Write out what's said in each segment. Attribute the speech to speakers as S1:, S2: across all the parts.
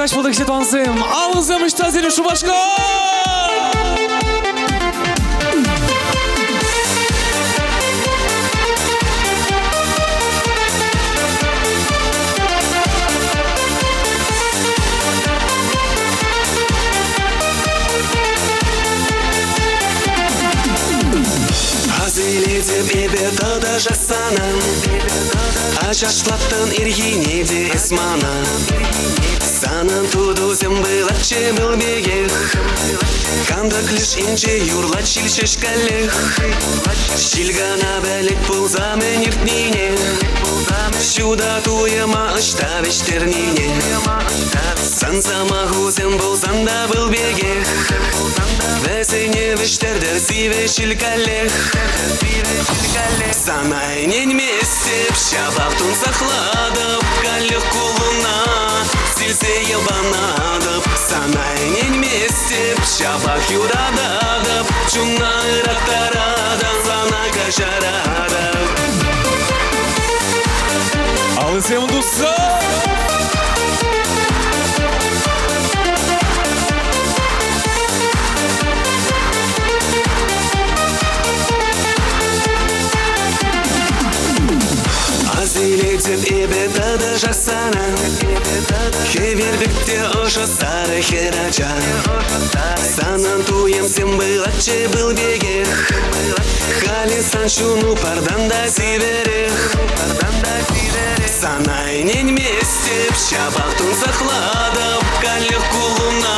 S1: кач болдық сетуансым. Алызым үштазелі шубашқа!
S2: Азилетіп ебеді да жасана, Ачашлаттан иргинеде эсмана. Санан тудузем была че был бегех, Кандак лишь инче юрла чильшеш калех. Щильгана бәлек пулза мен иртнине, Сюда туема ыштавеш тернине. Сансама хузем болзан да был бегех, Весене вештердер сиве щилькалех. Санайнен вместе в щабах тун захладов, Калех кулуна сильсе ебанадов. Санайнен вместе в щабах юрададов, Чуна рактарадов, зана кашарадов.
S1: Алызым дуса!
S2: Азилетіп ебеді да жасана, Хевербекте ошо сары херача. Санан туемсем была че был бегех, Хали санчуну пардан да сиверех. Санайнен вместе в щабах тун захладов, Калех кулуна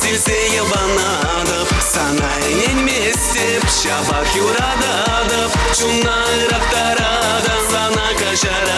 S2: сильсе ебанадов. Санайнен вместе в щабах юрададов, Чуна рактарадов, зана кашарадов.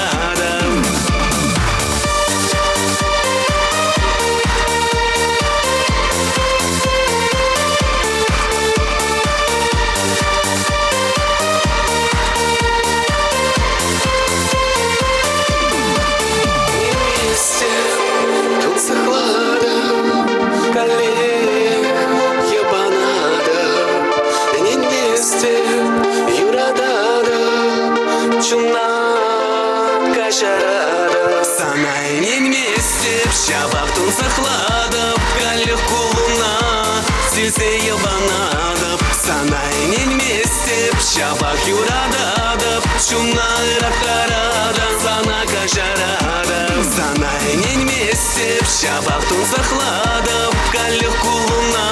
S2: Санайнен вместе в щабах тун захладов, Калех кулуна сильсе ебанадов. Санайнен вместе в щабах юрададов, Чуна рактарадов, зана кашарадов. Санайнен вместе в щабах тун захладов, Калех кулуна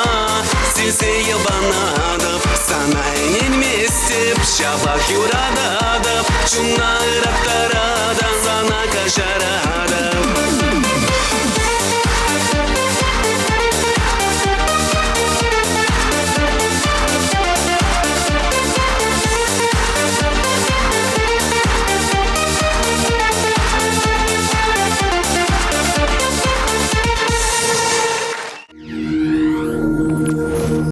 S2: сильсе ебанадов. Санайнен вместе в щабах юрададов, Чуна рактарадов, зана кашарадов.